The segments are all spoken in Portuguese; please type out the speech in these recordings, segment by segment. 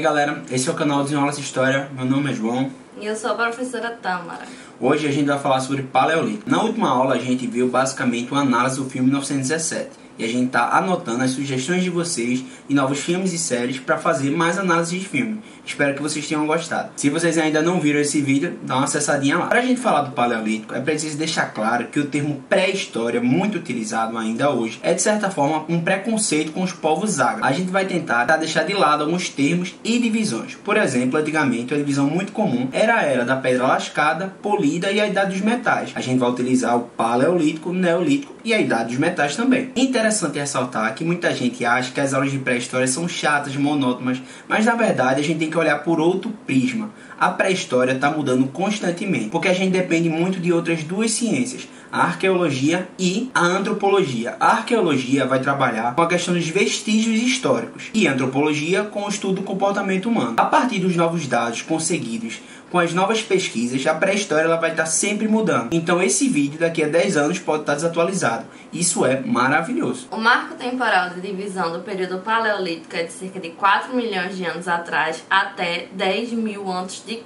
galera, esse é o canal Desenrola essa História, meu nome é João. E eu sou a professora Tâmara. Hoje a gente vai falar sobre Paleolítico. Na última aula a gente viu basicamente uma análise do filme 1917. E a gente está anotando as sugestões de vocês e novos filmes e séries para fazer mais análises de filme. Espero que vocês tenham gostado. Se vocês ainda não viram esse vídeo, dá uma acessadinha lá. Para a gente falar do Paleolítico, é preciso deixar claro que o termo pré-história, muito utilizado ainda hoje, é de certa forma um preconceito com os povos árabes. A gente vai tentar deixar de lado alguns termos e divisões. Por exemplo, antigamente a divisão muito comum era a era da pedra lascada, polida e a idade dos metais. A gente vai utilizar o Paleolítico, o Neolítico e a idade dos metais também. Interessante ressaltar que muita gente acha que as aulas de pré-história são chatas, monótonas, mas na verdade a gente tem que olhar por outro prisma. A pré-história está mudando constantemente, porque a gente depende muito de outras duas ciências, a arqueologia e a antropologia. A arqueologia vai trabalhar com a questão dos vestígios históricos e a antropologia com o estudo do comportamento humano. A partir dos novos dados conseguidos com as novas pesquisas, a pré-história ela vai estar sempre mudando. Então esse vídeo daqui a 10 anos pode estar desatualizado. Isso é maravilhoso. O marco temporal de divisão do período paleolítico é de cerca de 4 milhões de anos atrás até 10 mil a.C.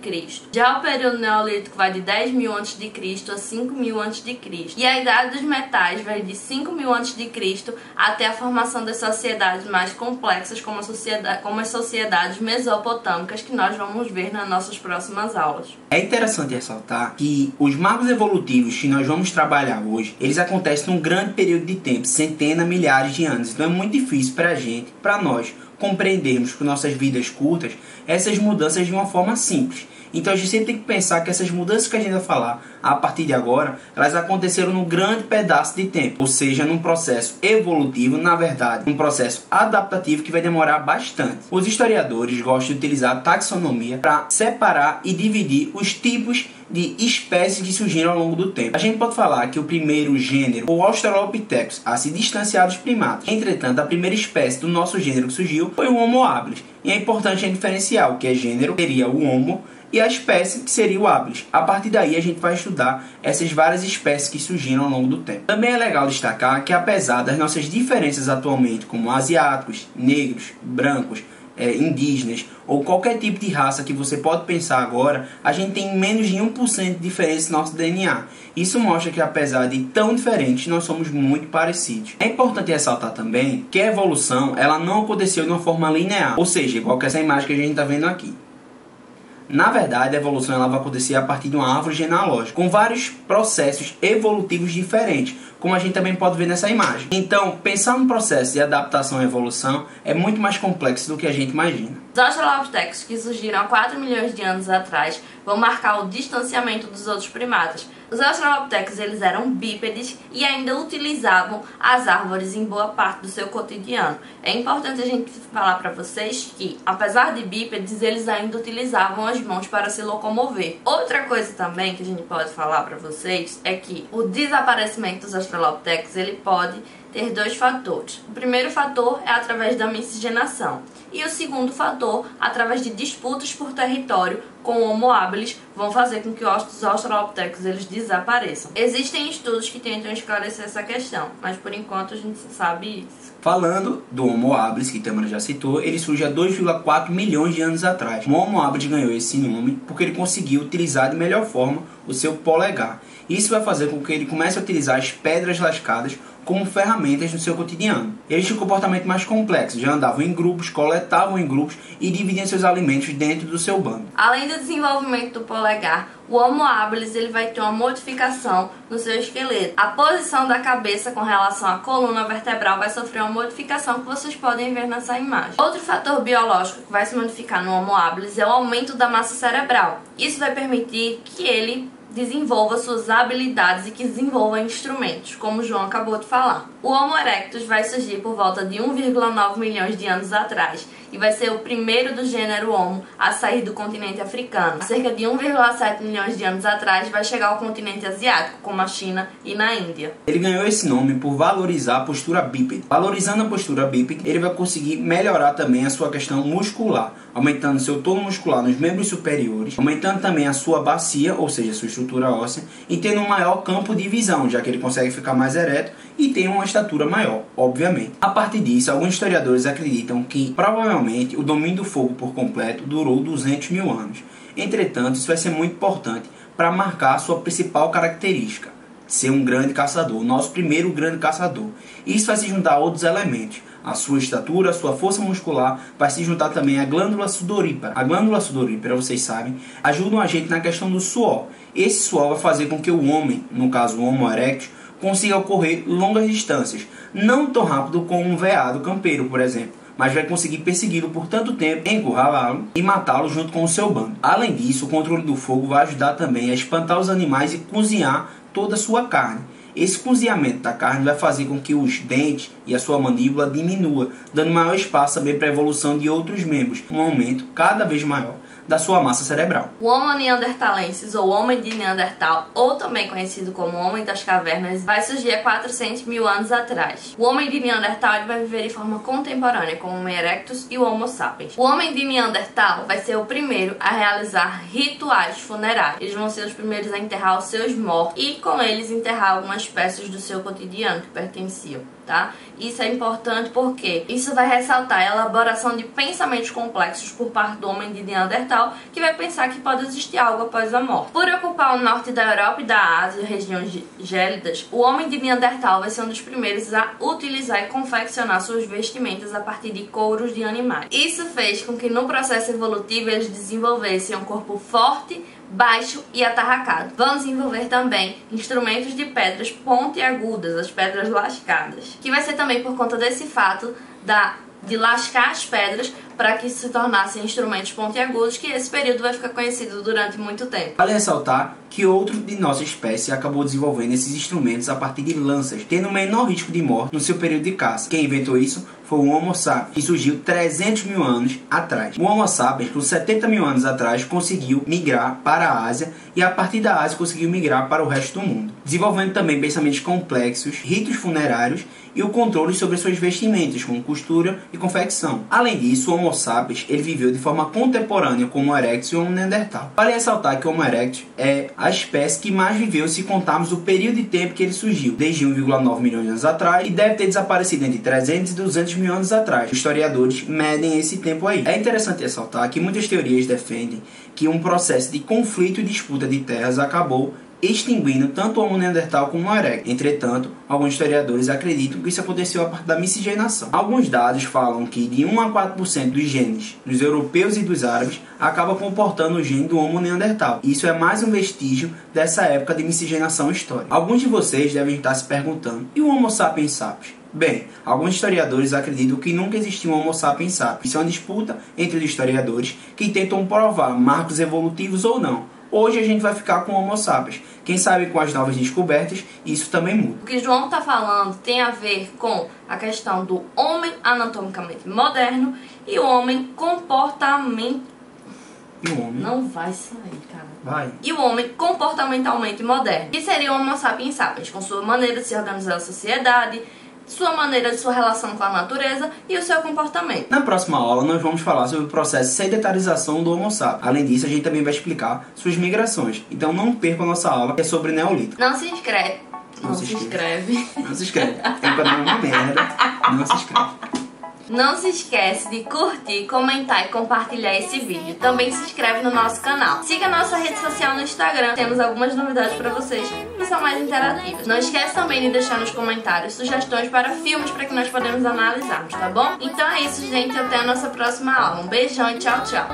Já o período neolítico vai de 10 mil a.C. a 5 mil a.C. E a idade dos metais vai de 5 mil a.C. até a formação das sociedades mais complexas, como as sociedades mesopotâmicas, que nós vamos ver nas nossas próximas aulas. É interessante ressaltar que os marcos evolutivos que nós vamos trabalhar hoje, eles acontecem num grande período de tempo, centenas, milhares de anos. Então é muito difícil para nós compreendermos com nossas vidas curtas essas mudanças de uma forma simples. Então a gente sempre tem que pensar que essas mudanças que a gente vai falar a partir de agora, elas aconteceram num grande pedaço de tempo, ou seja, num processo evolutivo, na verdade, um processo adaptativo que vai demorar bastante. Os historiadores gostam de utilizar a taxonomia para separar e dividir os tipos de espécies que surgiram ao longo do tempo. A gente pode falar que o primeiro gênero, o Australopithecus, a se distanciar dos primatas. Entretanto, a primeira espécie do nosso gênero que surgiu foi o Homo habilis. E é importante a gente diferenciar o que é gênero, seria o Homo, e a espécie que seria o habilis. A partir daí a gente vai estudar essas várias espécies que surgiram ao longo do tempo. Também é legal destacar que apesar das nossas diferenças atualmente, como asiáticos, negros, brancos, indígenas ou qualquer tipo de raça que você pode pensar agora, a gente tem menos de 1% de diferença no nosso DNA. Isso mostra que apesar de tão diferentes, nós somos muito parecidos. É importante ressaltar também que a evolução ela não aconteceu de uma forma linear, ou seja, igual que essa imagem que a gente está vendo aqui. Na verdade, a evolução ela vai acontecer a partir de uma árvore genealógica, com vários processos evolutivos diferentes, como a gente também pode ver nessa imagem. Então, pensar no processo de adaptação e evolução é muito mais complexo do que a gente imagina. Os Australopithecus, que surgiram há 4 milhões de anos atrás, vão marcar o distanciamento dos outros primatas. Os Australopithecus eles eram bípedes e ainda utilizavam as árvores em boa parte do seu cotidiano. É importante a gente falar para vocês que, apesar de bípedes, eles ainda utilizavam as mãos para se locomover. Outra coisa também que a gente pode falar para vocês é que o desaparecimento dos Australopithecus ele pode ter dois fatores. O primeiro fator é através da miscigenação e o segundo fator, através de disputas por território com o Homo habilis, vão fazer com que os Australopithecus eles desapareçam. Existem estudos que tentam esclarecer essa questão, mas por enquanto a gente sabe isso. Falando do Homo habilis, que Tâmara já citou, ele surge há 2,4 milhões de anos atrás. O Homo habilis ganhou esse nome porque ele conseguiu utilizar de melhor forma o seu polegar. Isso vai fazer com que ele comece a utilizar as pedras lascadas como ferramentas no seu cotidiano. Eles tinham um comportamento mais complexo, já andavam em grupos, coletavam em grupos e dividiam seus alimentos dentro do seu bando. Além do desenvolvimento do polegar, o Homo habilis ele vai ter uma modificação no seu esqueleto. A posição da cabeça com relação à coluna vertebral vai sofrer uma modificação que vocês podem ver nessa imagem. Outro fator biológico que vai se modificar no Homo habilis é o aumento da massa cerebral. Isso vai permitir que ele desenvolva suas habilidades e que desenvolva instrumentos, como o João acabou de falar. O Homo erectus vai surgir por volta de 1,9 milhões de anos atrás e vai ser o primeiro do gênero Homo a sair do continente africano. Há cerca de 1,7 milhões de anos atrás vai chegar ao continente asiático, como a China e na Índia. Ele ganhou esse nome por valorizar a postura bípede. Valorizando a postura bípede, ele vai conseguir melhorar também a sua questão muscular, aumentando seu tônus muscular nos membros superiores, aumentando também a sua bacia, ou seja, sua estrutura estrutura óssea e tendo um maior campo de visão, já que ele consegue ficar mais ereto e tem uma estatura maior, obviamente. A partir disso, alguns historiadores acreditam que provavelmente o domínio do fogo por completo durou 200 mil anos. Entretanto, isso vai ser muito importante para marcar a sua principal característica, ser um grande caçador, o nosso primeiro grande caçador. Isso vai se juntar a outros elementos. A sua estatura, a sua força muscular, vai se juntar também à glândula sudorípara. A glândula sudorípara, vocês sabem, ajuda a gente na questão do suor. Esse suor vai fazer com que o homem, no caso o Homo erectus, consiga correr longas distâncias. Não tão rápido como um veado campeiro, por exemplo, mas vai conseguir persegui-lo por tanto tempo, encurralá-lo e matá-lo junto com o seu bando. Além disso, o controle do fogo vai ajudar também a espantar os animais e cozinhar toda a sua carne. Esse cozinhamento da carne vai fazer com que os dentes e a sua mandíbula diminua, dando maior espaço também para a evolução de outros membros, um aumento cada vez maior da sua massa cerebral. O Homo neanderthalensis, ou Homem de Neandertal, ou também conhecido como Homem das Cavernas, vai surgir há 400 mil anos atrás. O Homem de Neandertal ele vai viver de forma contemporânea com o Homo erectus e o Homo sapiens. O Homem de Neandertal vai ser o primeiro a realizar rituais funerários. Eles vão ser os primeiros a enterrar os seus mortos e com eles enterrar algumas peças do seu cotidiano que pertenciam. Tá? Isso é importante porque isso vai ressaltar a elaboração de pensamentos complexos por parte do homem de Neandertal, que vai pensar que pode existir algo após a morte. Por ocupar o norte da Europa e da Ásia, regiões gélidas, o homem de Neandertal vai ser um dos primeiros a utilizar e confeccionar suas vestimentas a partir de couros de animais. Isso fez com que no processo evolutivo eles desenvolvessem um corpo forte, baixo e atarracado. Vão desenvolver também instrumentos de pedras pontiagudas, as pedras lascadas, que vai ser também por conta desse fato de lascar as pedras para que se tornassem instrumentos pontiagudos, que esse período vai ficar conhecido durante muito tempo. Vale ressaltar que outro de nossa espécie acabou desenvolvendo esses instrumentos a partir de lanças, tendo o menor risco de morte no seu período de caça. Quem inventou isso foi o Homo sapiens, que surgiu 300 mil anos atrás. O Homo sapiens, por 70 mil anos atrás, conseguiu migrar para a Ásia e a partir da Ásia conseguiu migrar para o resto do mundo, desenvolvendo também pensamentos complexos, ritos funerários e o controle sobre suas vestimentas, como costura e confecção. Além disso, o Homo sapiens ele viveu de forma contemporânea com o Homo erectus e o Homo neandertal. Vale ressaltar que o Homo erectus é a espécie que mais viveu se contarmos o período de tempo que ele surgiu, desde 1,9 milhões de anos atrás, e deve ter desaparecido entre 300 e 200 mil anos atrás. Os historiadores medem esse tempo aí. É interessante ressaltar que muitas teorias defendem que um processo de conflito e disputa de terras acabou extinguindo tanto o Homo neandertal como o Homo erectus. Entretanto, alguns historiadores acreditam que isso aconteceu a partir da miscigenação. Alguns dados falam que de 1 a 4% dos genes dos europeus e dos árabes acaba comportando o gene do Homo neandertal. Isso é mais um vestígio dessa época de miscigenação histórica. Alguns de vocês devem estar se perguntando, e o Homo sapiens sapiens? Bem, alguns historiadores acreditam que nunca existiu um Homo sapiens sapiens. Isso é uma disputa entre os historiadores que tentam provar marcos evolutivos ou não. Hoje a gente vai ficar com o Homo sapiens. Quem sabe com as novas descobertas, isso também muda. O que João está falando tem a ver com a questão do homem anatomicamente moderno e o homem comportamento... E o homem? Não vai sair, cara. Vai. E o homem comportamentalmente moderno, que seria o Homo sapiens sapiens, com sua maneira de se organizar na sociedade, sua maneira de sua relação com a natureza e o seu comportamento. Na próxima aula nós vamos falar sobre o processo de sedentarização do Homo sapiens. Além disso, a gente também vai explicar suas migrações. Então não perca a nossa aula, que é sobre Neolítico. Não se inscreve. Não se inscreve. Não se inscreve. Tem que dar uma merda. Não se inscreve. Não se esquece de curtir, comentar e compartilhar esse vídeo. Também se inscreve no nosso canal. Siga a nossa rede social no Instagram. Temos algumas novidades para vocês que são mais interativas. Não esquece também de deixar nos comentários sugestões para filmes para que nós podemos analisarmos, tá bom? Então é isso, gente. Até a nossa próxima aula. Um beijão e tchau, tchau.